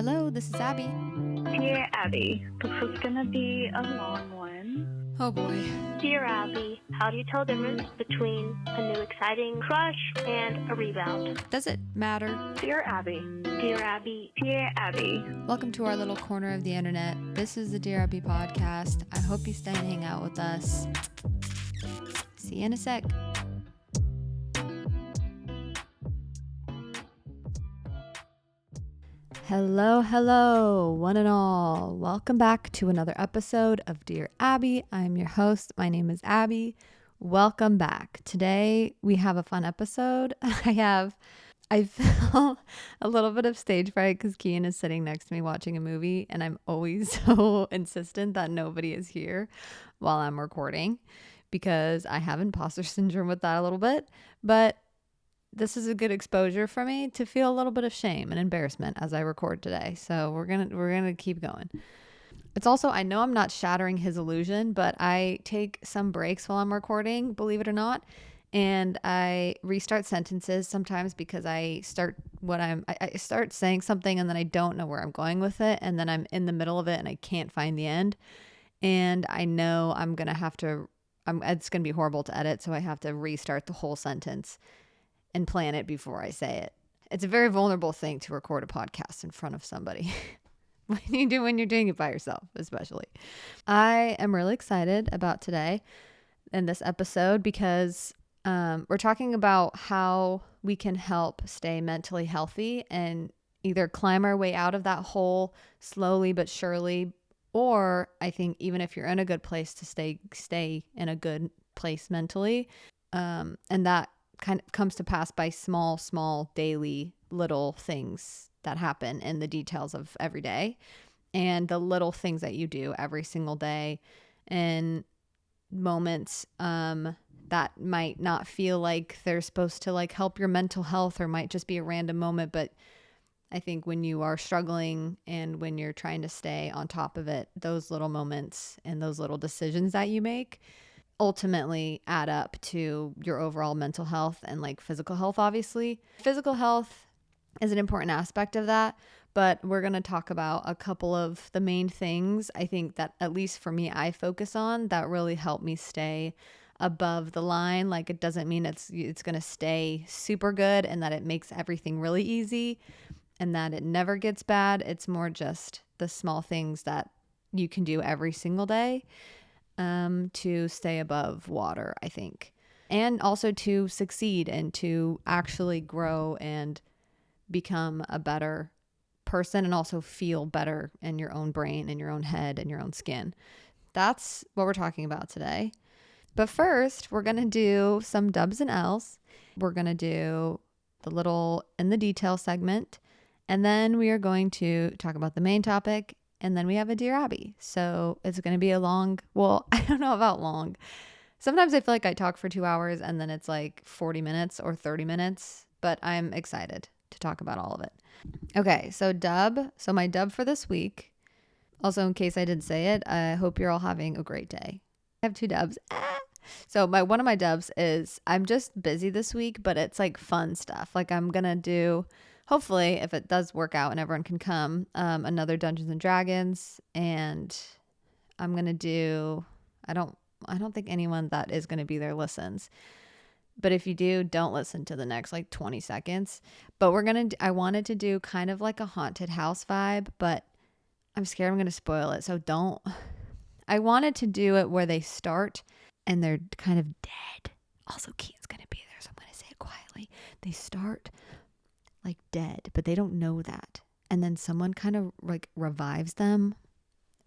Hello, this is Abby. Dear Abbey, this is gonna be a long one. Oh boy. Dear Abbey, how do you tell the difference between a new exciting crush and a rebound? Does it matter? Dear Abbey. Dear Abbey. Dear Abbey. Welcome to our little corner of the internet. This is the Dear Abbey podcast. I hope you stay and hang out with us. See you in a sec. Hello, one and all. Welcome back to another episode of Dear Abbey. I'm your host. My name is Abby. Welcome back. Today we have a fun episode. I feel a little bit of stage fright because Kian is sitting next to me watching a movie, and I'm always so insistent that nobody is here while I'm recording because I have imposter syndrome with that a little bit. But this is a good exposure for me to feel a little bit of shame and embarrassment as I record today. So we're gonna keep going. It's also, I know I'm not shattering his illusion, but I take some breaks while I'm recording, believe it or not. And I restart sentences sometimes because I start saying something and then I don't know where I'm going with it. And then I'm in the middle of it and I can't find the end. And I know it's going to be horrible to edit. So I have to restart the whole sentence and plan it before I say it. It's a very vulnerable thing to record a podcast in front of somebody when you're doing it by yourself, especially. I am really excited about today and this episode because we're talking about how we can help stay mentally healthy and either climb our way out of that hole slowly but surely, or I think even if you're in a good place to stay in a good place mentally, and that kind of comes to pass by small daily little things that happen in the details of every day and the little things that you do every single day and moments that might not feel like they're supposed to like help your mental health or might just be a random moment. But I think when you are struggling and when you're trying to stay on top of it, those little moments and those little decisions that you make ultimately add up to your overall mental health and like physical health. Obviously, physical health is an important aspect of that, but we're going to talk about a couple of the main things I think that, at least for me, I focus on that really help me stay above the line. Like, it doesn't mean it's going to stay super good and that it makes everything really easy and that it never gets bad. It's more just the small things that you can do every single day to stay above water, I think, and also to succeed and to actually grow and become a better person and also feel better in your own brain and your own head and your own skin. That's what we're talking about today. But first, we're going to do some dubs and L's. We're going to do the little in the detail segment, and then we are going to talk about the main topic. And then we have a Dear Abbey. So it's going to be a long, well, I don't know about long. Sometimes I feel like I talk for 2 hours and then it's like 40 minutes or 30 minutes, but I'm excited to talk about all of it. Okay, so my dub for this week, also in case I didn't say it, I hope you're all having a great day. I have 2 dubs. So one of my dubs is I'm just busy this week, but it's like fun stuff. Like I'm going to do, hopefully, if it does work out and everyone can come, another Dungeons and Dragons, and I'm gonna do. I don't think anyone that is gonna be there listens, but if you do, don't listen to the next like 20 seconds. But I wanted to do kind of like a haunted house vibe, but I'm scared I'm gonna spoil it, so don't. I wanted to do it where they start and they're kind of dead. Also, Keaton's gonna be there, so I'm gonna say it quietly. They start like dead, but they don't know that. And then someone kind of like revives them,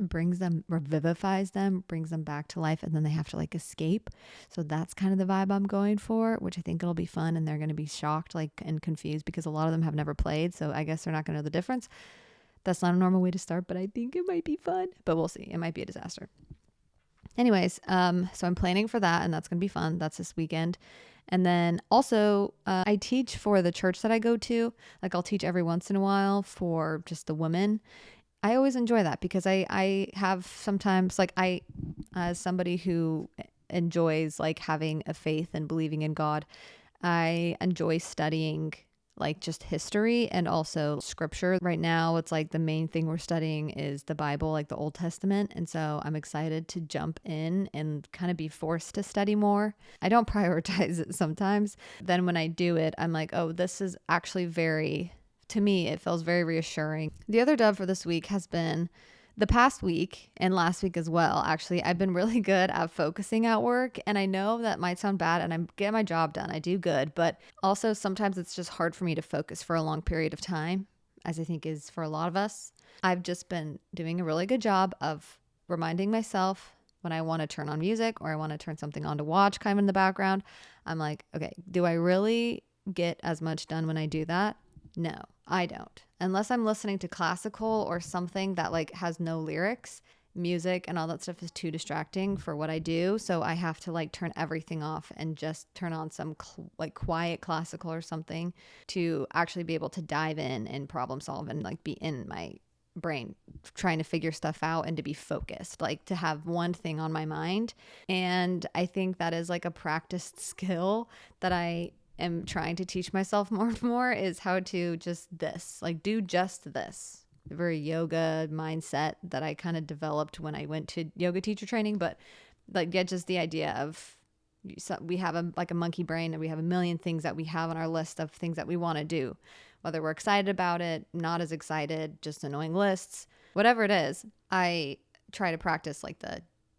revivifies them, brings them back to life, and then they have to like escape. So that's kind of the vibe I'm going for, which I think it'll be fun, and they're going to be shocked and confused because a lot of them have never played, so I guess they're not going to know the difference. That's not a normal way to start, but I think it might be fun, but we'll see. It might be a disaster. Anyways, so I'm planning for that, and that's going to be fun. That's this weekend. And then also I teach for the church that I go to. Like I'll teach every once in a while for just the women. I always enjoy that because I have sometimes like as somebody who enjoys like having a faith and believing in God, I enjoy studying like just history and also scripture. Right now, it's like the main thing we're studying is the Bible, like the Old Testament. And so I'm excited to jump in and kind of be forced to study more. I don't prioritize it sometimes. Then when I do it, I'm like, oh, this is actually to me, it feels very reassuring. The other dub for this week has been the past week and last week as well. Actually, I've been really good at focusing at work. And I know that might sound bad and I'm getting my job done. I do good. But also sometimes it's just hard for me to focus for a long period of time, as I think is for a lot of us. I've just been doing a really good job of reminding myself when I want to turn on music or I want to turn something on to watch kind of in the background. I'm like, okay, do I really get as much done when I do that? No, I don't. Unless I'm listening to classical or something that like has no lyrics, music and all that stuff is too distracting for what I do. So I have to like turn everything off and just turn on some like quiet classical or something to actually be able to dive in and problem solve and like be in my brain trying to figure stuff out and to be focused, like to have one thing on my mind. And I think that is like a practiced skill that I am trying to teach myself more and more, is how to just do just this. The very yoga mindset that I kind of developed when I went to yoga teacher training, but like, yeah, just the idea of we have a monkey brain and we have a million things that we have on our list of things that we want to do, whether we're excited about it, not as excited, just annoying lists, whatever it is. I try to practice like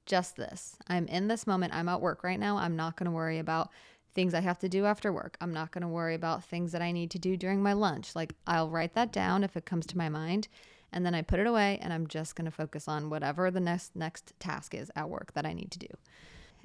just this. I'm in this moment. I'm at work right now. I'm not going to worry about things I have to do after work. I'm not going to worry about things that I need to do during my lunch. Like I'll write that down if it comes to my mind, and then I put it away and I'm just going to focus on whatever the next task is at work that I need to do.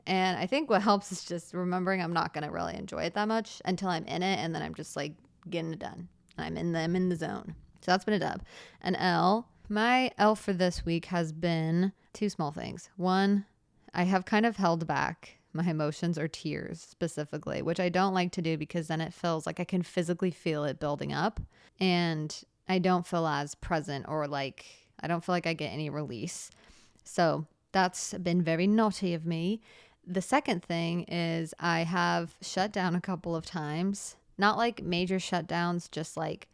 And I think what helps is just remembering I'm not going to really enjoy it that much until I'm in it, and then I'm just like getting it done. I'm in the zone. So that's been a dub. An L. My L for this week has been two small things. One, I have kind of held back my emotions or tears specifically, which I don't like to do because then it feels like I can physically feel it building up and I don't feel as present, or like I don't feel like I get any release. So that's been very naughty of me. The second thing is I have shut down a couple of times, not like major shutdowns, just like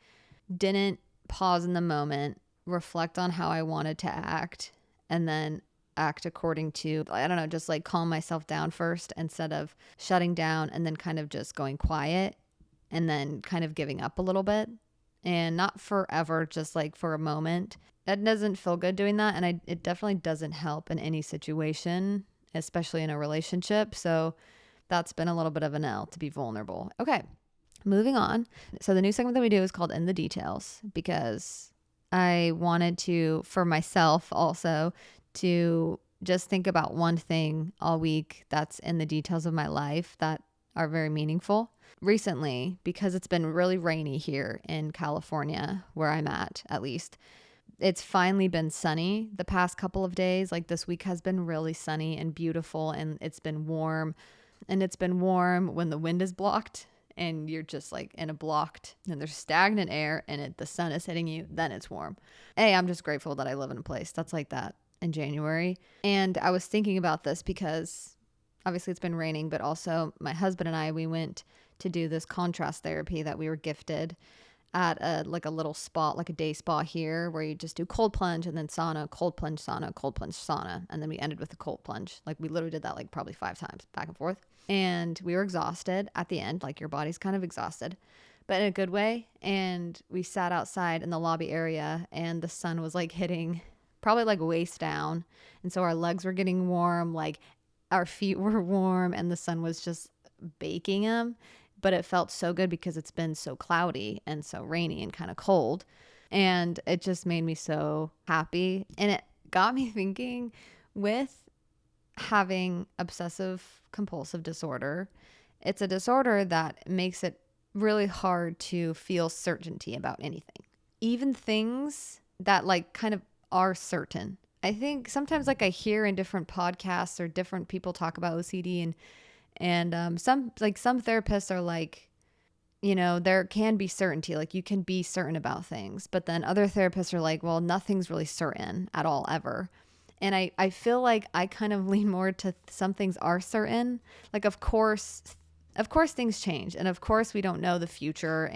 didn't pause in the moment, reflect on how I wanted to act, and then act according to, I don't know, just like calm myself down first instead of shutting down and then kind of just going quiet and then kind of giving up a little bit, and not forever, just like for a moment. That doesn't feel good doing that. And it definitely doesn't help in any situation, especially in a relationship. So that's been a little bit of an L, to be vulnerable. Okay, moving on. So the new segment that we do is called In the Details, because I wanted to, for myself also, to just think about one thing all week that's in the details of my life that are very meaningful. Recently, because it's been really rainy here in California, where I'm at least, it's finally been sunny the past couple of days. Like this week has been really sunny and beautiful, and it's been warm. And it's been warm when the wind is blocked and you're just like in a blocked, and there's stagnant air and the sun is hitting you, then it's warm. I'm just grateful that I live in a place that's like that in January. And I was thinking about this because obviously it's been raining, but also my husband and I, we went to do this contrast therapy that we were gifted at a little spot, like a day spa here, where you just do cold plunge and then sauna, cold plunge, sauna, cold plunge, sauna. And then we ended with a cold plunge. Like we literally did that like probably 5 times back and forth. And we were exhausted at the end, like your body's kind of exhausted, but in a good way. And we sat outside in the lobby area and the sun was like hitting probably like waist down. And so our legs were getting warm, like our feet were warm, and the sun was just baking them. But it felt so good because it's been so cloudy and so rainy and kind of cold. And it just made me so happy. And it got me thinking, with having obsessive compulsive disorder, it's a disorder that makes it really hard to feel certainty about anything, even things that like kind of are certain. I think sometimes like I hear in different podcasts or different people talk about OCD, and some therapists are like, you know, there can be certainty, like you can be certain about things, but then other therapists are like, well, nothing's really certain at all ever. And I feel like I kind of lean more to some things are certain. Like, of course, Of course things change, and of course we don't know the future,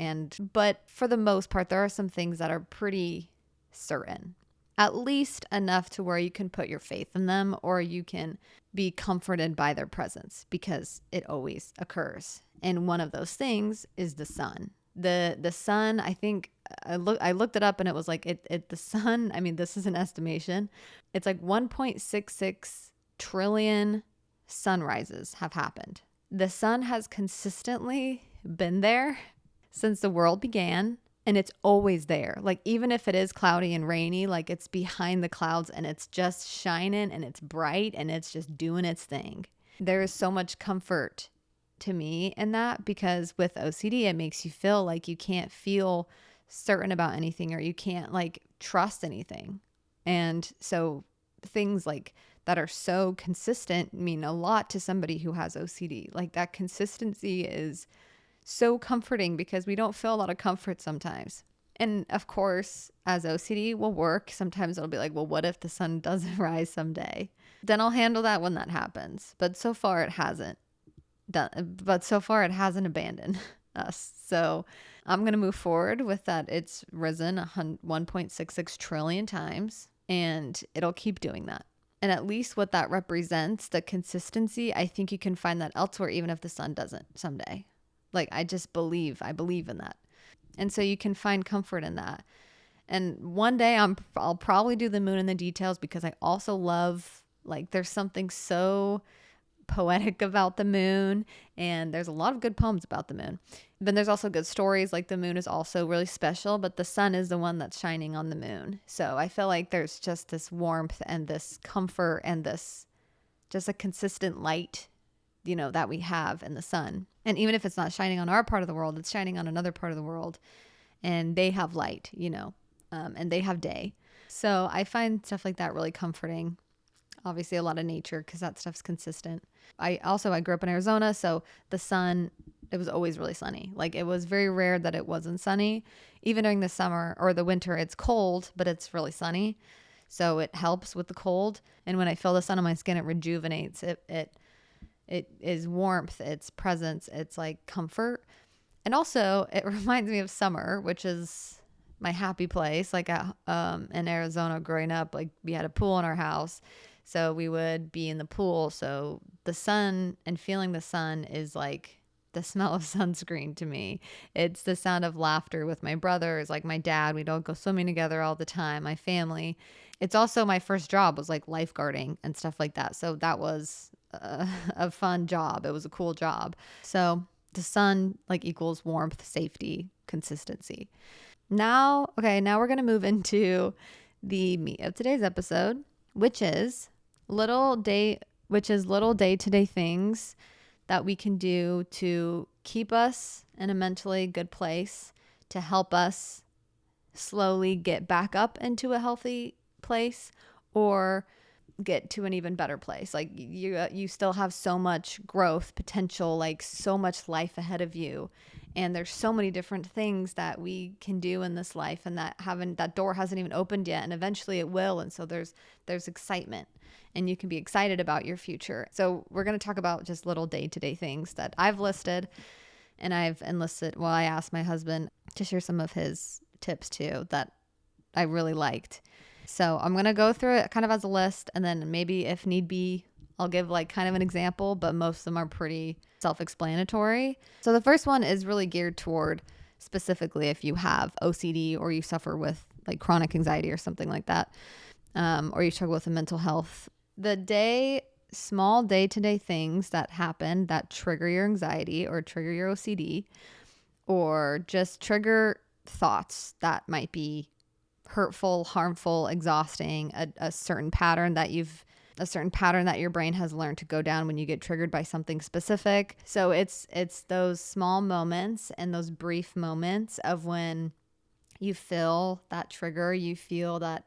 but for the most part there are some things that are pretty certain. At least enough to where you can put your faith in them, or you can be comforted by their presence, because it always occurs. And one of those things is the sun. The sun, I think I looked it up, and it was like the sun, I mean, this is an estimation. It's like 1.66 trillion sunrises have happened. The sun has consistently been there since the world began. And it's always there. Like, even if it is cloudy and rainy, like, it's behind the clouds and it's just shining and it's bright and it's just doing its thing. There is so much comfort to me in that, because with OCD, it makes you feel like you can't feel certain about anything, or you can't like trust anything. And so things like that are so consistent mean a lot to somebody who has OCD. Like, that consistency is so comforting, because we don't feel a lot of comfort sometimes. And of course, as OCD will work, sometimes it'll be like, well, what if the sun doesn't rise someday? Then I'll handle that when that happens. But so far it hasn't abandoned us. So I'm going to move forward with that. It's risen 1.66 trillion times, and it'll keep doing that. And at least what that represents, the consistency, I think you can find that elsewhere, even if the sun doesn't someday. Like, I believe in that. And so you can find comfort in that. And one day I'll probably do the moon and the details, because I also love, like, there's something so poetic about the moon, and there's a lot of good poems about the moon. Then there's also good stories. Like, the moon is also really special, but the sun is the one that's shining on the moon. So I feel like there's just this warmth and this comfort and this just a consistent light, that we have in the sun. And even if it's not shining on our part of the world, it's shining on another part of the world, and they have light, and they have day. So I find stuff like that really comforting. Obviously a lot of nature, because that stuff's consistent. I grew up in Arizona, so the sun, it was always really sunny. Like, it was very rare that it wasn't sunny. Even during the summer or the winter, it's cold, but it's really sunny. So it helps with the cold. And when I feel the sun on my skin, it rejuvenates. It is warmth, it's presence, it's like comfort. And also it reminds me of summer, which is my happy place. Like, in Arizona growing up, like, we had a pool in our house, so we would be in the pool. So the sun and feeling the sun is like the smell of sunscreen to me. It's the sound of laughter with my brothers, like my dad. We'd all go swimming together all the time, my family. It's also my first job was like lifeguarding and stuff like that. So that was a fun job. It was a cool job. So the sun like equals warmth, safety, consistency. Now we're going to move into the meat of today's episode, which is little day-to-day things that we can do to keep us in a mentally good place, to help us slowly get back up into a healthy place, or get to an even better place. Like, you still have so much growth potential, like so much life ahead of you, and there's so many different things that we can do in this life, and that door hasn't even opened yet, and eventually it will. And so there's excitement, and you can be excited about your future. So we're going to talk about just little day-to-day things that I've listed, and I asked my husband to share some of his tips too that I really liked. So I'm going to go through it kind of as a list, and then maybe if need be, I'll give like kind of an example, but most of them are pretty self-explanatory. So the first one is really geared toward specifically if you have OCD, or you suffer with like chronic anxiety or something like that, or you struggle with a mental health. Small day-to-day things that happen that trigger your anxiety or trigger your OCD, or just trigger thoughts that might be hurtful, harmful, exhausting, a certain pattern that your brain has learned to go down when you get triggered by something specific. So it's those small moments and those brief moments of when you feel that trigger, you feel that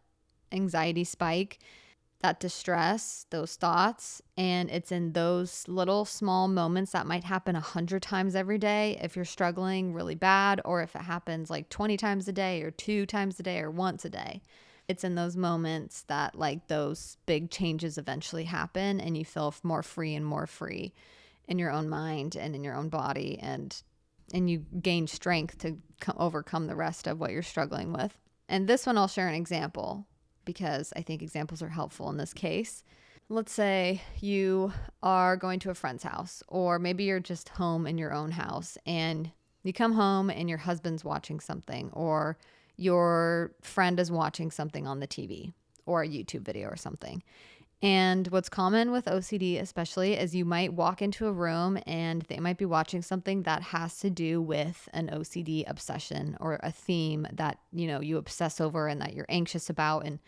anxiety spike, that distress, those thoughts. And it's in those little small moments that might happen 100 times every day if you're struggling really bad, or if it happens like 20 times a day or 2 times a day or once a day. It's in those moments that like those big changes eventually happen, and you feel more free and more free. in your own mind and in your own body, and you gain strength to overcome the rest of what you're struggling with. And this one I'll share an example because I think examples are helpful in this case. Let's say you are going to a friend's house, or maybe you're just home in your own house and you come home and your husband's watching something, or your friend is watching something on the TV or a YouTube video or something. And what's common with OCD especially is you might walk into a room and they might be watching something that has to do with an OCD obsession or a theme that, you obsess over and that you're anxious about. And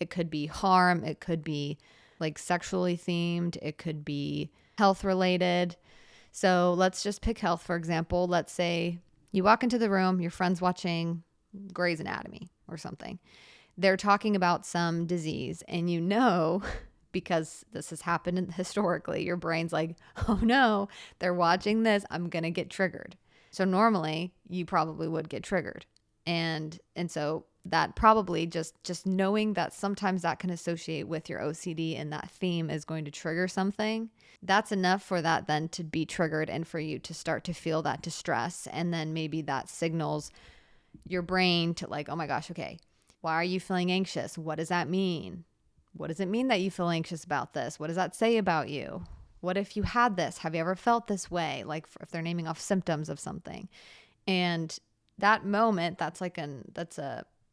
it could be harm, it could be like sexually themed, it could be health related. So let's just pick health, for example. Let's say you walk into the room, your friend's watching Grey's Anatomy or something. They're talking about some disease, and because this has happened historically, your brain's like, oh no, they're watching this, I'm going to get triggered. So normally you probably would get triggered. And so that probably just knowing that sometimes that can associate with your OCD and that theme is going to trigger something, that's enough for that then to be triggered and for you to start to feel that distress. And then maybe that signals your brain to like, oh my gosh, okay, why are you feeling anxious? What does that mean? What does it mean that you feel anxious about this? What does that say about you? What if you had this? Have you ever felt this way? Like if they're naming off symptoms of something. And that moment, that's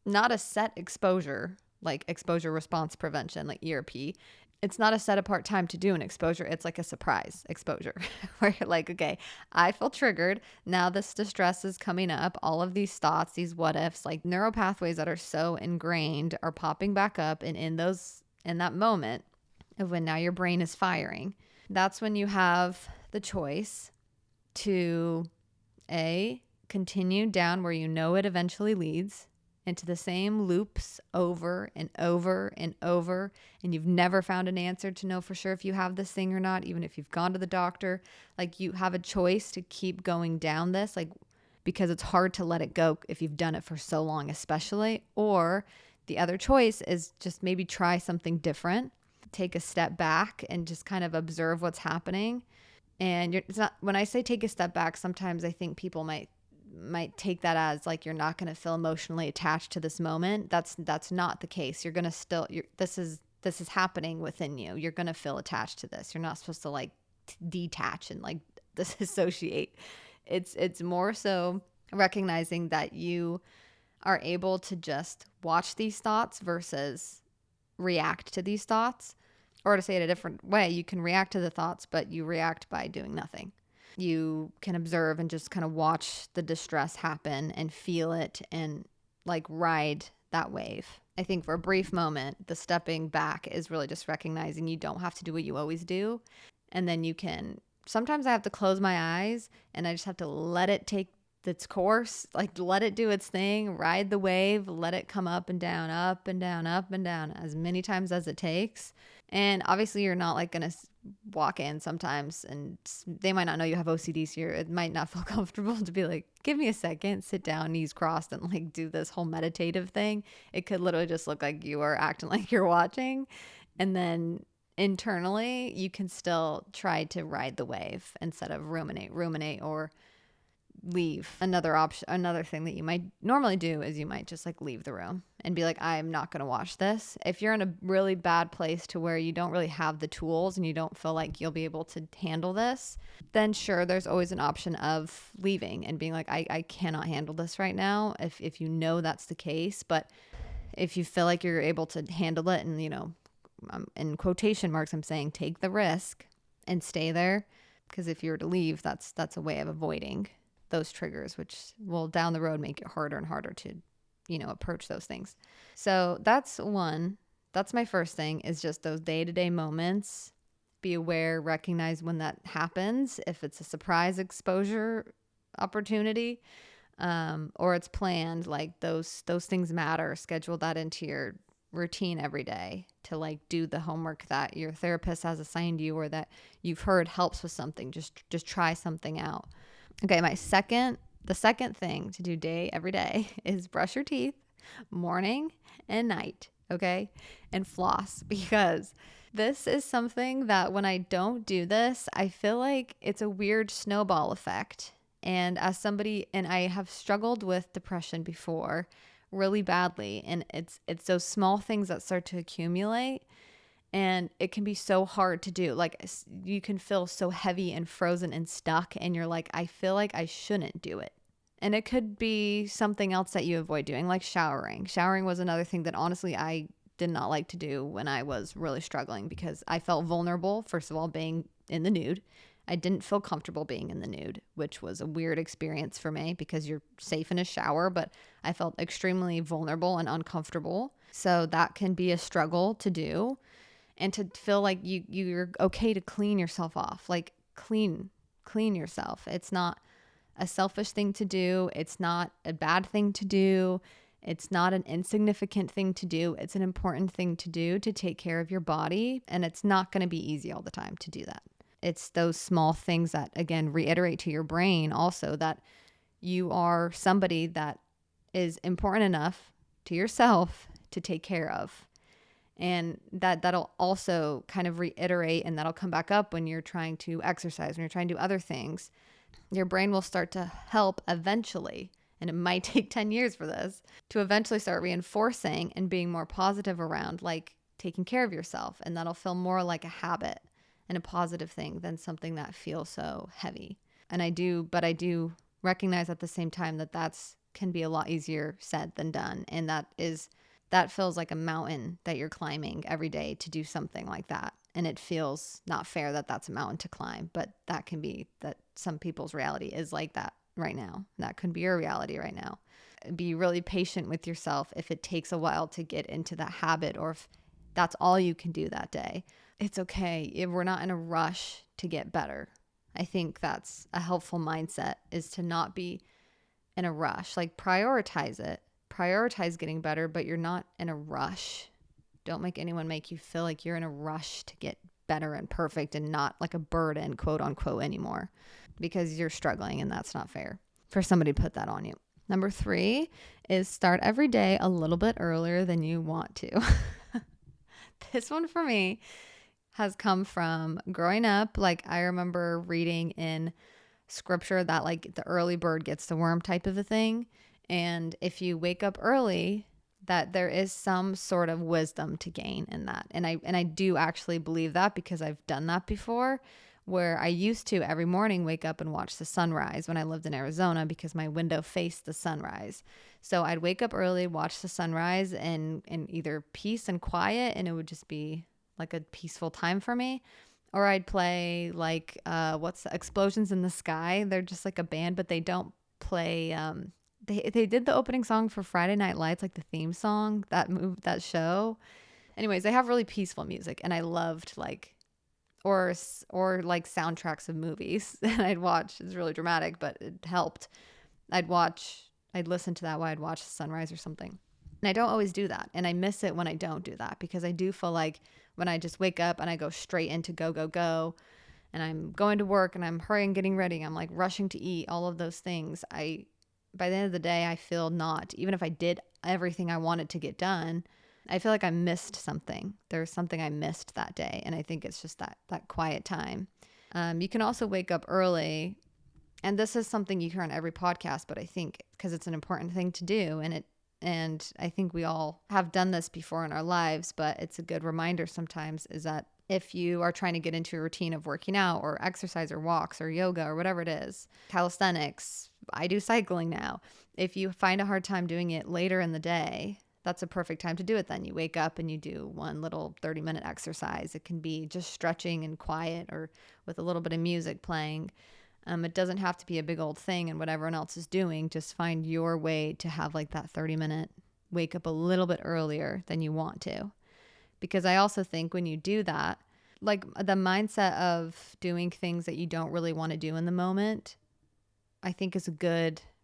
not a set exposure, like exposure response prevention, like ERP. It's not a set apart time to do an exposure. It's like a surprise exposure where you're like, okay, I feel triggered. Now this distress is coming up. All of these thoughts, these what ifs, like neural pathways that are so ingrained are popping back up. And in that moment of when now your brain is firing, that's when you have the choice to continue down where it eventually leads into the same loops over and over and over, and you've never found an answer to know for sure if you have this thing or not, even if you've gone to the doctor. Like you have a choice to keep going down this, like because it's hard to let it go if you've done it for so long, especially. Or the other choice is just maybe try something different, take a step back and just kind of observe what's happening. And it's not, when I say take a step back, sometimes I think people might take that as like you're not going to feel emotionally attached to this moment. That's not the case. You're going to this is happening within you. You're going to feel attached to this. You're not supposed to like detach and like disassociate. It's more so recognizing that you are able to just watch these thoughts versus react to these thoughts. Or to say it a different way, you can react to the thoughts, but you react by doing nothing. You can observe and just kind of watch the distress happen and feel it and like ride that wave. I think for a brief moment, the stepping back is really just recognizing you don't have to do what you always do. And then sometimes I have to close my eyes and I just have to let it take its course, like let it do its thing, ride the wave, let it come up and down, up and down, up and down as many times as it takes. And obviously you're not like going to walk in sometimes and they might not know you have OCD here. It might not feel comfortable to be like, give me a second, sit down, knees crossed, and like do this whole meditative thing. It could literally just look like you are acting like you're watching. And then internally you can still try to ride the wave instead of ruminate or leave. Another thing that you might normally do is you might just like leave the room and be like, I'm not going to watch this. If you're in a really bad place to where you don't really have the tools and you don't feel like you'll be able to handle this, then sure, there's always an option of leaving and being like, I cannot handle this right now, if you know that's the case. But if you feel like you're able to handle it, and in quotation marks I'm saying take the risk and stay there, because if you were to leave, that's a way of avoiding those triggers, which will down the road make it harder and harder to, approach those things. So that's my first thing, is just those day-to-day moments. Be aware, recognize when that happens, if it's a surprise exposure opportunity, or it's planned, like those things matter. Schedule that into your routine every day to like do the homework that your therapist has assigned you or that you've heard helps with something. Just try something out. Okay, the second thing to do every day is brush your teeth morning and night, okay? And floss, because This is something that when I don't do this, I feel like it's a weird snowball effect. And as somebody, and I have struggled with depression before really badly, and it's those small things that start to accumulate, and it can be so hard to do. Like you can feel so heavy and frozen and stuck, and you're like, I feel like I shouldn't do it. And it could be something else that you avoid doing, like showering. Showering was another thing that honestly I did not like to do when I was really struggling, because I felt vulnerable, first of all, being in the nude. I didn't feel comfortable being in the nude, which was a weird experience for me because you're safe in a shower, but I felt extremely vulnerable and uncomfortable. So that can be a struggle to do, and to feel like you're okay to clean yourself off. Like clean yourself. It's not a selfish thing to do. It's not a bad thing to do. It's not an insignificant thing to do. It's an important thing to do to take care of your body. And it's not going to be easy all the time to do that. It's those small things that, again, reiterate to your brain also that you are somebody that is important enough to yourself to take care of. And that'll also kind of reiterate, and that'll come back up when you're trying to exercise, when you're trying to do other things. Your brain will start to help eventually, and it might take 10 years for this, to eventually start reinforcing and being more positive around like taking care of yourself. And that'll feel more like a habit and a positive thing than something that feels so heavy. And I do recognize at the same time that that's can be a lot easier said than done. And that feels like a mountain that you're climbing every day to do something like that. And it feels not fair that that's a mountain to climb, but that can be that some people's reality is like that right now. That could be your reality right now. Be really patient with yourself if it takes a while to get into that habit, or if that's all you can do that day. It's okay. If we're not in a rush to get better. I think that's a helpful mindset, is to not be in a rush. Like prioritize it. Prioritize getting better, but you're not in a rush. Don't make anyone make you feel like you're in a rush to get better and perfect and not like a burden, quote unquote, anymore, because you're struggling, and that's not fair for somebody to put that on you. Number 3 is start every day a little bit earlier than you want to. This one for me has come from growing up. Like I remember reading in scripture that like the early bird gets the worm type of a thing. And if you wake up early, that there is some sort of wisdom to gain in that. And I do actually believe that, because I've done that before, where I used to every morning wake up and watch the sunrise when I lived in Arizona, because my window faced the sunrise. So I'd wake up early, watch the sunrise in either peace and quiet, and it would just be like a peaceful time for me. Or I'd play like what's the Explosions in the Sky. They're just like a band, but they don't play they did the opening song for Friday Night Lights, like the theme song, that show. Anyways, they have really peaceful music, and I loved like or like soundtracks of movies. And I'd watch. It's really dramatic, but it helped. I'd listen to that while I'd watch the sunrise or something. And I don't always do that, and I miss it when I don't do that, because I do feel like when I just wake up and I go straight into go, go, go, and I'm going to work and I'm hurrying, getting ready, I'm like rushing to eat, all of those things, by the end of the day, I feel not, even if I did everything I wanted to get done, I feel like I missed something. There's something I missed that day. And I think it's just that quiet time. You can also wake up early. And this is something you hear on every podcast, but I think because it's an important thing to do, and I think we all have done this before in our lives, but it's a good reminder sometimes, is that if you are trying to get into a routine of working out or exercise or walks or yoga or whatever it is, calisthenics, I do cycling now. If you find a hard time doing it later in the day, that's a perfect time to do it then. You wake up and you do one little 30-minute exercise. It can be just stretching and quiet, or with a little bit of music playing. It doesn't have to be a big old thing and what everyone else is doing. Just find your way to have like that 30-minute wake up a little bit earlier than you want to. Because I also think when you do that, like the mindset of doing things that you don't really want to do in the moment, I think is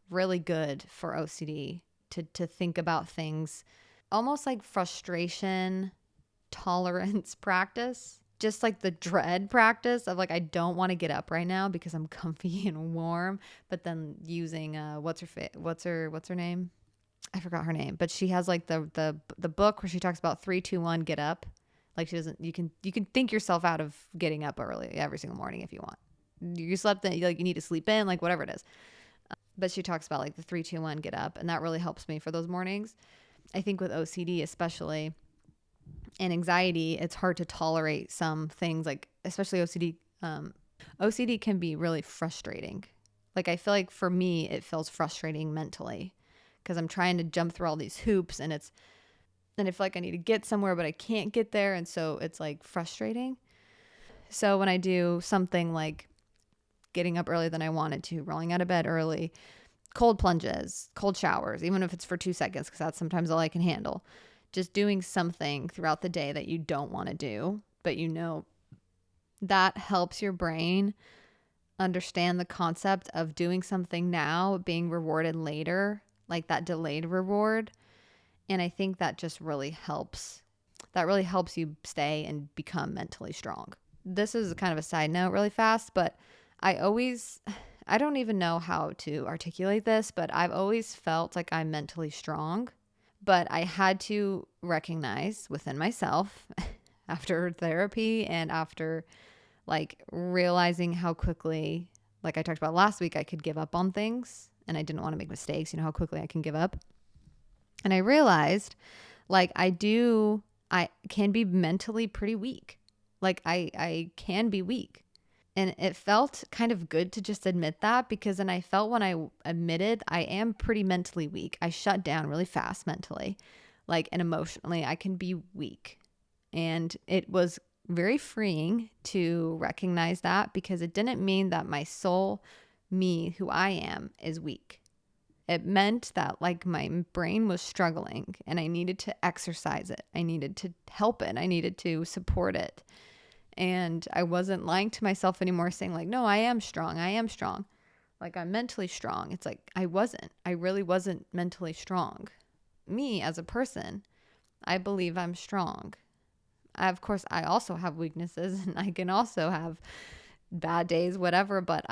really good for OCD to think about things almost like frustration tolerance practice. Just like the dread practice of like, I don't want to get up right now because I'm comfy and warm, but then using what's her name? I forgot her name, but she has like the book where she talks about 3, 2, 1, get up. Like you can think yourself out of getting up early every single morning if you want. You slept in, like you need to sleep in, like whatever it is. But she talks about like the 3-2-1 get up, and that really helps me for those mornings. I think with OCD especially and anxiety, it's hard to tolerate some things, like especially OCD. OCD can be really frustrating. Like I feel like for me, it feels frustrating mentally because I'm trying to jump through all these hoops, and I feel like I need to get somewhere, but I can't get there. And so it's like frustrating. So when I do something like getting up earlier than I wanted to, rolling out of bed early, cold plunges, cold showers, even if it's for 2 seconds, because that's sometimes all I can handle. Just doing something throughout the day that you don't want to do, but you know that helps your brain understand the concept of doing something now, being rewarded later, like that delayed reward. And I think that just really helps. That really helps you stay and become mentally strong. This is kind of a side note really fast, but I don't even know how to articulate this, but I've always felt like I'm mentally strong. But I had to recognize within myself after therapy and after like realizing how quickly, like I talked about last week, I could give up on things and I didn't want to make mistakes, how quickly I can give up. And I realized like I can be mentally pretty weak. Like I can be weak. And it felt kind of good to just admit that, because then I felt when I admitted I am pretty mentally weak, I shut down really fast mentally, like, and emotionally, I can be weak. And it was very freeing to recognize that, because it didn't mean that my soul, me, who I am, is weak. It meant that like my brain was struggling and I needed to exercise it. I needed to help it. I needed to support it. And I wasn't lying to myself anymore, saying like, no, I am strong. I am strong. Like I'm mentally strong. It's like, I wasn't. I really wasn't mentally strong. Me as a person, I believe I'm strong. Of course, I also have weaknesses and I can also have bad days, whatever, but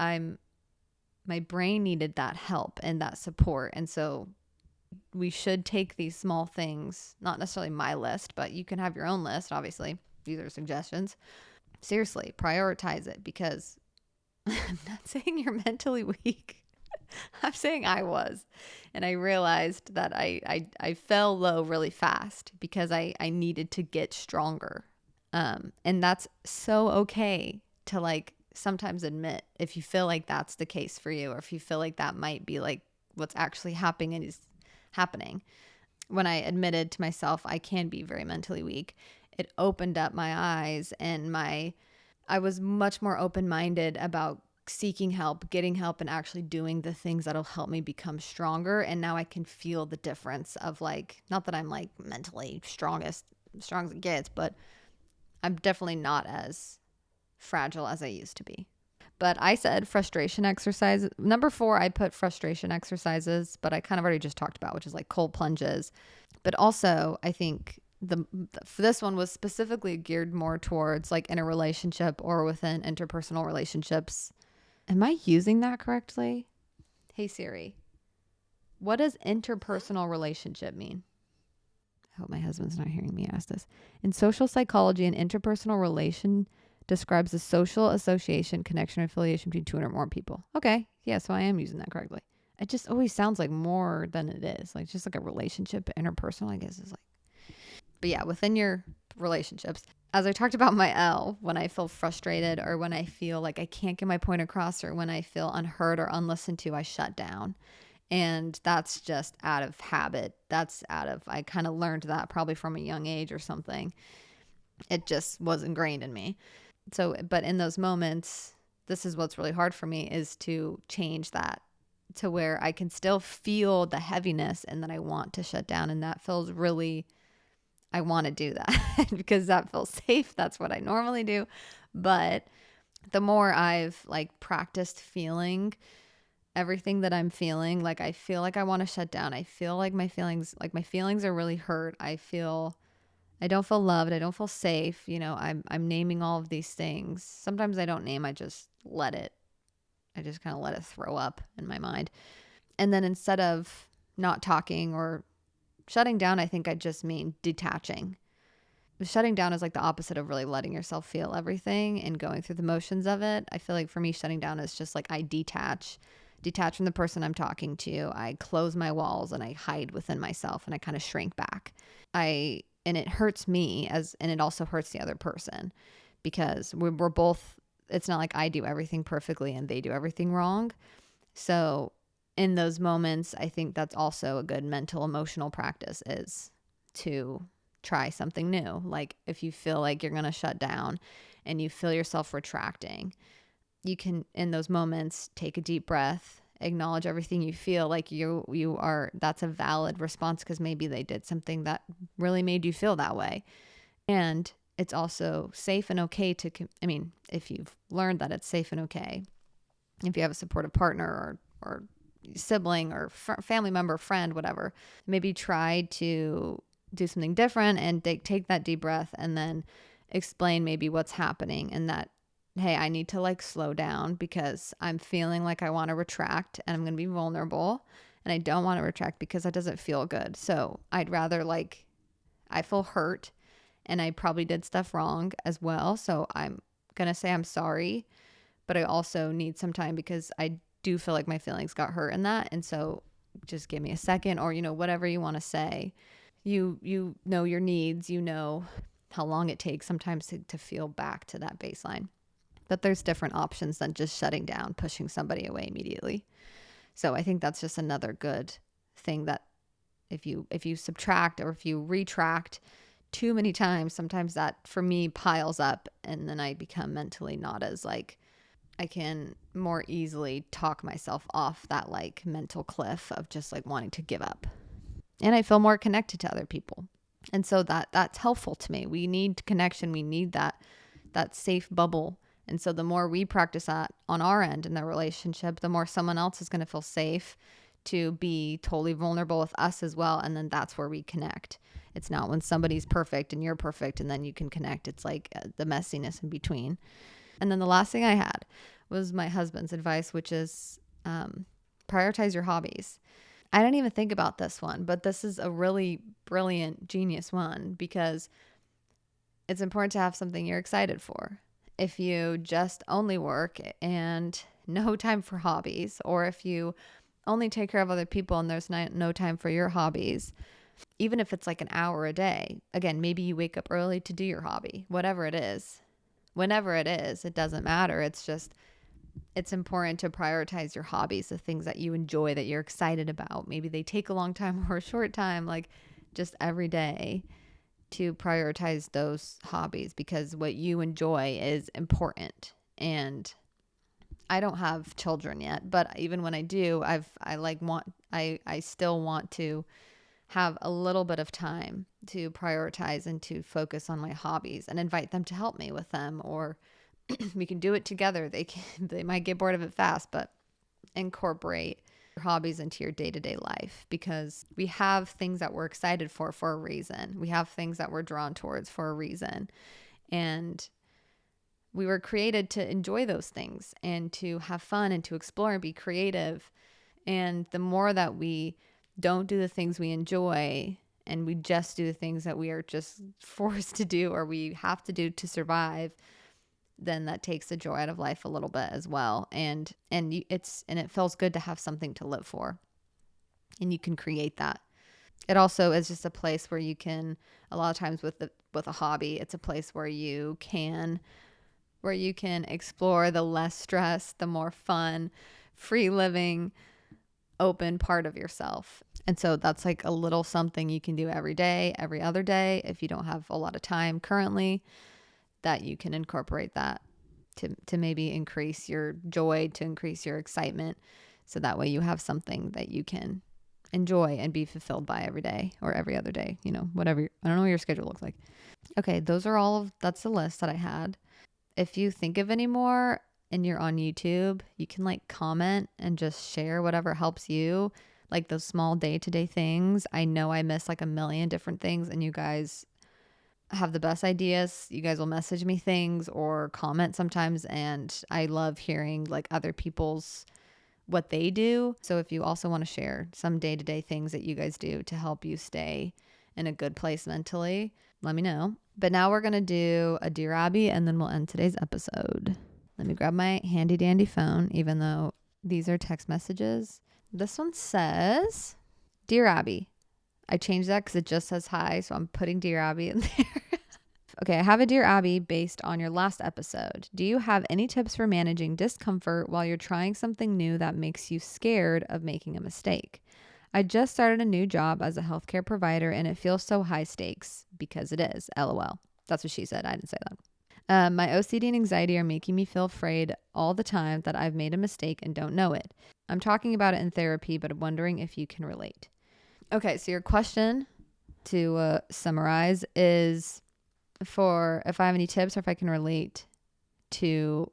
my brain needed that help and that support. And so we should take these small things, not necessarily my list, but you can have your own list. Obviously, these are suggestions. Seriously, prioritize it, because I'm not saying you're mentally weak. I'm saying I was. And I realized that I fell low really fast because I needed to get stronger. And that's so okay to like sometimes admit if you feel like that's the case for you, or if you feel like that might be like what's actually happening and is happening. When I admitted to myself I can be very mentally weak, it opened up my eyes, and I was much more open-minded about seeking help, getting help, and actually doing the things that'll help me become stronger. And now I can feel the difference of like, not that I'm like mentally strong as it gets, but I'm definitely not as fragile as I used to be. But I said frustration exercise. Number 4, I put frustration exercises, but I kind of already just talked about, which is like cold plunges. But also I think this one was specifically geared more towards like in a relationship or within interpersonal relationships. Am I using that correctly? Hey Siri, what does interpersonal relationship mean? I hope my husband's not hearing me ask this. In social psychology, an interpersonal relation describes a social association, connection, or affiliation between 2 or more people. Okay. Yeah, so I am using that correctly. It just always sounds like more than it is. Like just like a relationship, interpersonal, I guess is like. But yeah, within your relationships, as I talked about my L, when I feel frustrated or when I feel like I can't get my point across or when I feel unheard or unlistened to, I shut down. And that's just out of habit. I kind of learned that probably from a young age or something. It just was ingrained in me. So, but in those moments, this is what's really hard for me, is to change that to where I can still feel the heaviness and that I want to shut down. And that feels really, I want to do that because that feels safe. That's what I normally do. But the more I've like practiced feeling everything that I'm feeling, like I feel like I want to shut down. I feel like my feelings are really hurt. I don't feel loved. I don't feel safe. I'm naming all of these things. Sometimes I don't name, I just let it. I just kind of let it throw up in my mind. And then instead of not talking or shutting down, I think I just mean detaching. shutting down is like the opposite of really letting yourself feel everything and going through the motions of it. I feel like for me, shutting down is just like I detach from the person I'm talking to. I close my walls and I hide within myself and I kind of shrink back. And it hurts me and it also hurts the other person because we're both, it's not like I do everything perfectly and they do everything wrong. So in those moments, I think that's also a good mental emotional practice is to try something new. Like if you feel like you're going to shut down and you feel yourself retracting, you can, in those moments, take a deep breath, acknowledge everything you feel like you are, that's a valid response because maybe they did something that really made you feel that way. And it's also safe and okay to, if you've learned that it's safe and okay, if you have a supportive partner or sibling or family member, friend, whatever, maybe try to do something different and take that deep breath and then explain maybe what's happening and that, hey, I need to like slow down because I'm feeling like I want to retract and I'm going to be vulnerable and I don't want to retract because that doesn't feel good. So I'd rather I feel hurt and I probably did stuff wrong as well. So I'm going to say I'm sorry, but I also need some time because I do feel like my feelings got hurt in that. And so just give me a second or, whatever you want to say. You know your needs, how long it takes sometimes to feel back to that baseline. But there's different options than just shutting down, pushing somebody away immediately. So I think that's just another good thing that if you subtract or if you retract too many times, sometimes that for me piles up and then I become mentally not as I can more easily talk myself off that mental cliff of just wanting to give up. And I feel more connected to other people. And so that's helpful to me. We need connection. We need that safe bubble. And so the more we practice that on our end in the relationship, the more someone else is going to feel safe to be totally vulnerable with us as well. And then that's where we connect. It's not when somebody's perfect and you're perfect and then you can connect. It's the messiness in between. And then the last thing I had was my husband's advice, which is prioritize your hobbies. I didn't even think about this one, but this is a really brilliant, genius one because it's important to have something you're excited for. If you just only work and no time for hobbies, or if you only take care of other people and there's no time for your hobbies, even if it's an hour a day, again, maybe you wake up early to do your hobby, whatever it is, whenever it is, it doesn't matter. It's important to prioritize your hobbies, the things that you enjoy, that you're excited about. Maybe they take a long time or a short time, just every day to prioritize those hobbies because what you enjoy is important. And I don't have children yet, but even when I do, I still want to have a little bit of time to prioritize and to focus on my hobbies and invite them to help me with them, or we can do it together. They might get bored of it fast, but incorporate your hobbies into your day-to-day life because we have things that we're excited for a reason. We have things that we're drawn towards for a reason. And we were created to enjoy those things and to have fun and to explore and be creative. And the more that we don't do the things we enjoy and we just do the things that we are just forced to do or we have to do to survive, then that takes the joy out of life a little bit as well. And it feels good to have something to live for. And you can create that. It also is just a place where you can, a lot of times with a hobby, it's a place where you can explore the less stress, the more fun, free living, open part of yourself. And so that's a little something you can do every day, every other day, if you don't have a lot of time currently, that you can incorporate that to maybe increase your joy, to increase your excitement. So that way you have something that you can enjoy and be fulfilled by every day or every other day, whatever. I don't know what your schedule looks like. Okay. That's the list that I had. If you think of any more and you're on YouTube, you can comment and just share whatever helps you, those small day-to-day things. I know I miss a million different things and you guys have the best ideas. You guys will message me things or comment sometimes, and I love hearing other people's what they do. So if you also want to share some day-to-day things that you guys do to help you stay in a good place mentally, let me know. But now we're going to do a Dear Abby and then we'll end today's episode. Let me grab my handy dandy phone, even though these are text messages. This one says, Dear Abby. I changed that because it just says hi, so I'm putting Dear Abby in there. Okay, I have a Dear Abby based on your last episode. Do you have any tips for managing discomfort while you're trying something new that makes you scared of making a mistake? I just started a new job as a healthcare provider and it feels so high stakes because it is. LOL. That's what she said. I didn't say that. My OCD and anxiety are making me feel afraid all the time that I've made a mistake and don't know it. I'm talking about it in therapy, but I'm wondering if you can relate. Okay, so your question, to summarize, is for if I have any tips or if I can relate to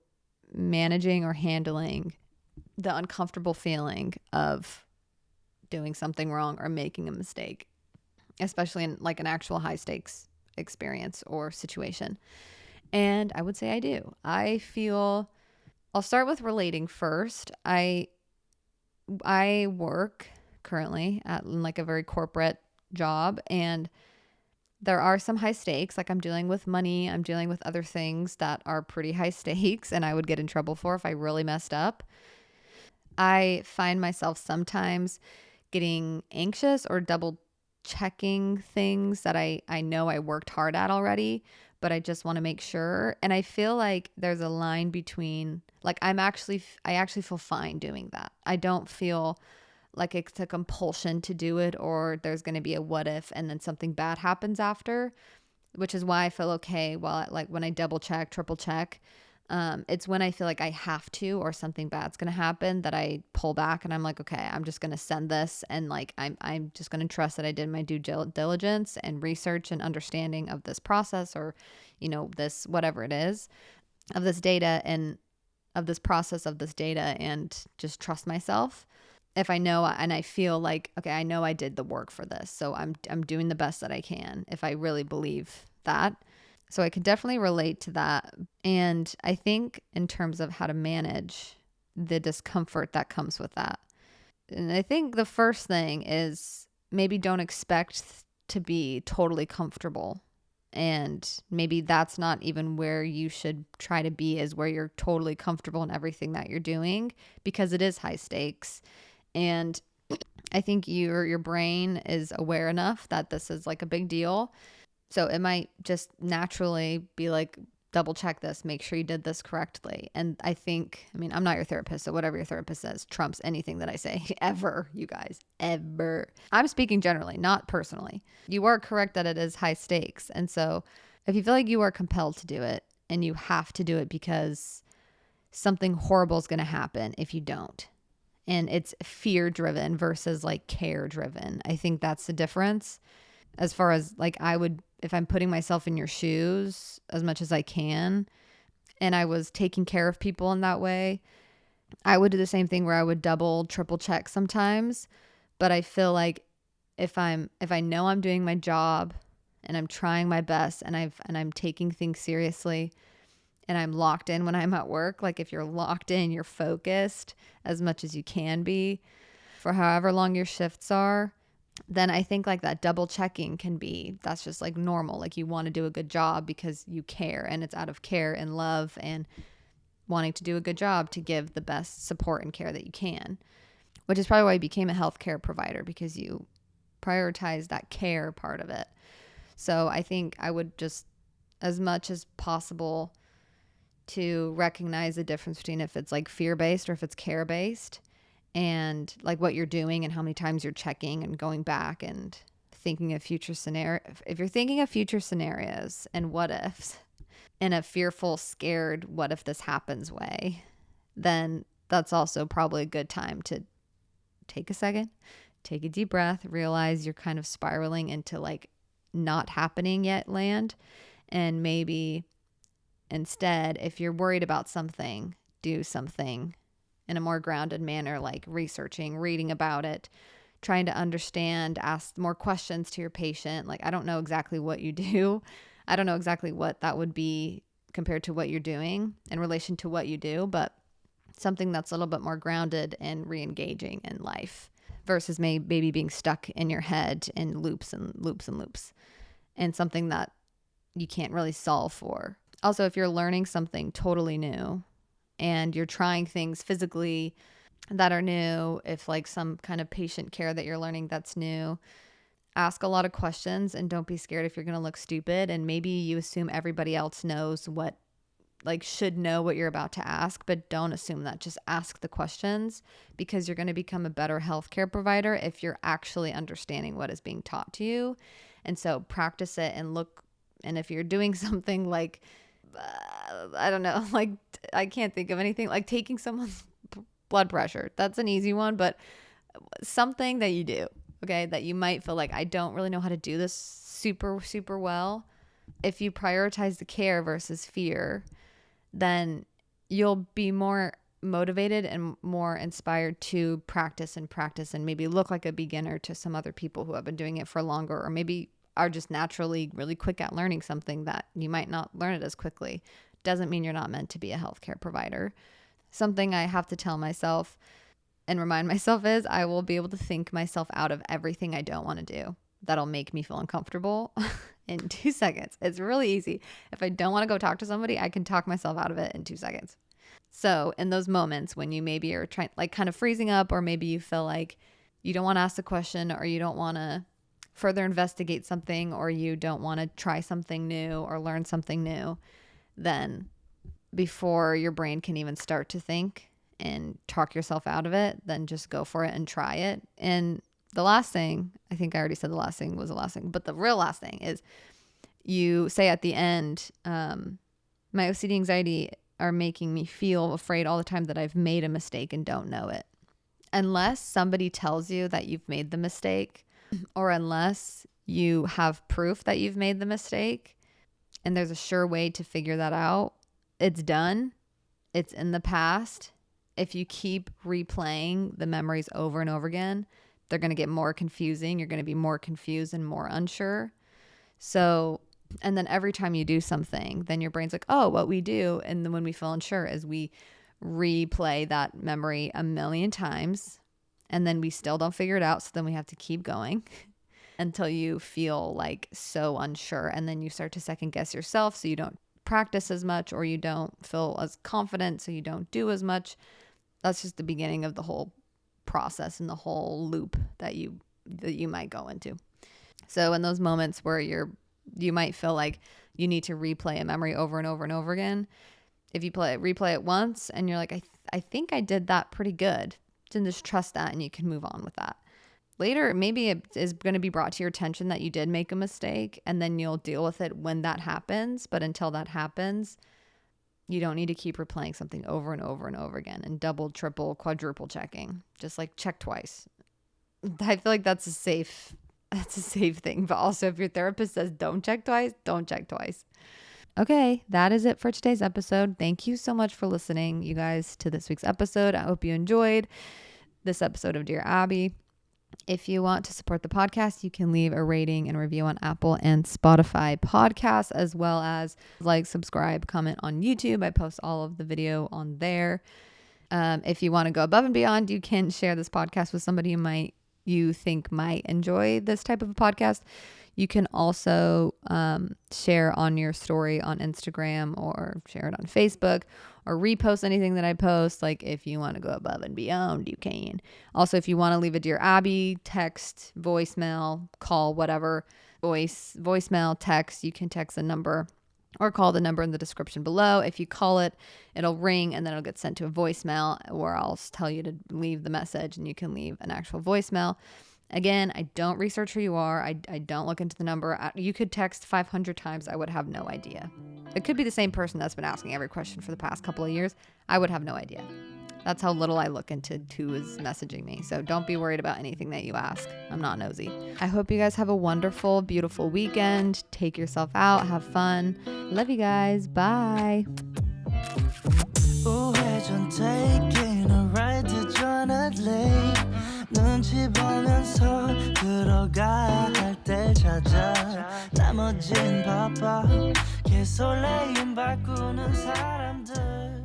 managing or handling the uncomfortable feeling of doing something wrong or making a mistake, especially in like an actual high stakes experience or situation. And I would say I do. I'll start with relating first. I work currently at like a very corporate job, and there are some high stakes. Like I'm dealing with money, I'm dealing with other things that are pretty high stakes and I would get in trouble for if I really messed up. I find myself sometimes getting anxious or double checking things that I know I worked hard at already, but I just want to make sure. And I feel like there's a line between like I actually feel fine doing that. I don't feel like it's a compulsion to do it or there's going to be a what if and then something bad happens after, which is why I feel okay while like when I double check, triple check. It's when I feel like I have to or something bad's going to happen that I pull back and I'm like, okay, I'm just going to send this and like I'm just going to trust that I did my due diligence and research and understanding of this process or, you know, this whatever it is of this data and of this process of this data and just trust myself. If I know and I feel like, okay, I know I did the work for this, so I'm doing the best that I can if I really believe that. So I can definitely relate to that. And I think in terms of how to manage the discomfort that comes with that. And I think the first thing is maybe don't expect to be totally comfortable. And maybe that's not even where you should try to be, is where you're totally comfortable in everything that you're doing, because it is high stakes. And I think your brain is aware enough that this is like a big deal. So it might just naturally be like, double check this, make sure you did this correctly. And I think, I mean, I'm not your therapist, so whatever your therapist says trumps anything that I say ever, you guys, ever. I'm speaking generally, not personally. You are correct that it is high stakes. And so if you feel like you are compelled to do it and you have to do it because something horrible is going to happen if you don't, and it's fear driven versus like care driven, I think that's the difference. As far as like I would, if I'm putting myself in your shoes as much as I can and I was taking care of people in that way, I would do the same thing where I would double, triple check sometimes. But I feel like if I know I'm doing my job and I'm trying my best and I'm taking things seriously and I'm locked in when I'm at work, like if you're locked in, you're focused as much as you can be for however long your shifts are, then I think like that double checking that's just like normal. Like you want to do a good job because you care, and it's out of care and love and wanting to do a good job to give the best support and care that you can, which is probably why you became a healthcare provider, because you prioritize that care part of it. So I think I would just, as much as possible, to recognize the difference between if it's like fear-based or if it's care-based, and like what you're doing and how many times you're checking and going back and thinking of future scenario. If you're thinking of future scenarios and what ifs in a fearful, scared, what if this happens way, then that's also probably a good time to take a second, take a deep breath, realize you're kind of spiraling into like not happening yet land. And maybe instead, if you're worried about something, do something in a more grounded manner, like researching, reading about it, trying to understand, ask more questions to your patient. Like, I don't know exactly what you do. I don't know exactly what that would be compared to what you're doing in relation to what you do, but something that's a little bit more grounded and re-engaging in life versus maybe being stuck in your head in loops and loops and loops. And something that you can't really solve for. Also, if you're learning something totally new and you're trying things physically that are new, if like some kind of patient care that you're learning that's new, ask a lot of questions and don't be scared if you're going to look stupid. And maybe you assume everybody else knows what, like, should know what you're about to ask, but don't assume that. Just ask the questions, because you're going to become a better healthcare provider if you're actually understanding what is being taught to you. And so practice it and look. And if you're doing something like, I don't know, like I can't think of anything, like taking someone's blood pressure. That's an easy one, but something that you do, okay, that you might feel like, I don't really know how to do this super well. If you prioritize the care versus fear, then you'll be more motivated and more inspired to practice and maybe look like a beginner to some other people who have been doing it for longer, or maybe are just naturally really quick at learning something that you might not learn it as quickly. Doesn't mean you're not meant to be a healthcare provider. Something I have to tell myself and remind myself is I will be able to think myself out of everything I don't want to do that'll make me feel uncomfortable in 2 seconds. It's really easy. If I don't want to go talk to somebody, I can talk myself out of it in 2 seconds. So in those moments when you maybe are trying, like kind of freezing up, or maybe you feel like you don't want to ask the question, or you don't want to further investigate something, or you don't want to try something new or learn something new, then before your brain can even start to think and talk yourself out of it, then just go for it and try it. And the last thing, I think I already said the last thing was the last thing, but the real last thing is you say at the end, my OCD anxiety are making me feel afraid all the time that I've made a mistake and don't know it. Unless somebody tells you that you've made the mistake, or unless you have proof that you've made the mistake and there's a sure way to figure that out, it's done. It's in the past. If you keep replaying the memories over and over again, they're going to get more confusing. You're going to be more confused and more unsure. So, and then every time you do something, then your brain's like, oh, what we do. And then when we feel unsure is we replay that memory a million times, and then we still don't figure it out. So then we have to keep going until you feel like so unsure. And then you start to second guess yourself. So you don't practice as much, or you don't feel as confident. So you don't do as much. That's just the beginning of the whole process and the whole loop that you might go into. So in those moments where you might feel like you need to replay a memory over and over and over again, if you replay it once and you're like, I think I did that pretty good, then just trust that and you can move on with that. Later, maybe it is going to be brought to your attention that you did make a mistake, and then you'll deal with it when that happens. But until that happens, you don't need to keep replaying something over and over and over again and double, triple, quadruple checking. Just like check twice. I feel like that's a safe thing. But also, if your therapist says don't check twice, don't check twice. Okay, that is it for today's episode. Thank you so much for listening, you guys, to this week's episode. I hope you enjoyed this episode of Dear Abbey. If you want to support the podcast, you can leave a rating and review on Apple and Spotify podcasts, as well as like, subscribe, comment on YouTube. I post all of the video on there. If you want to go above and beyond, you can share this podcast with somebody you think might enjoy this type of a podcast. You can also share on your story on Instagram, or share it on Facebook, or repost anything that I post. Like if you want to go above and beyond, you can. Also, if you want to leave a Dear Abbey text, voicemail, call, whatever, voicemail, text, you can text a number or call the number in the description below. If you call it, it'll ring and then it'll get sent to a voicemail, where I'll tell you to leave the message and you can leave an actual voicemail. Again, I don't research who you are. I don't look into the number. You could text 500 times. I would have no idea. It could be the same person that's been asking every question for the past couple of years. I would have no idea. That's how little I look into who is messaging me. So don't be worried about anything that you ask. I'm not nosy. I hope you guys have a wonderful, beautiful weekend. Take yourself out. Have fun. Love you guys. Bye. 눈치 보면서 들어가 할 때 찾아 나머진 바빠 개설레임 바꾸는 사람들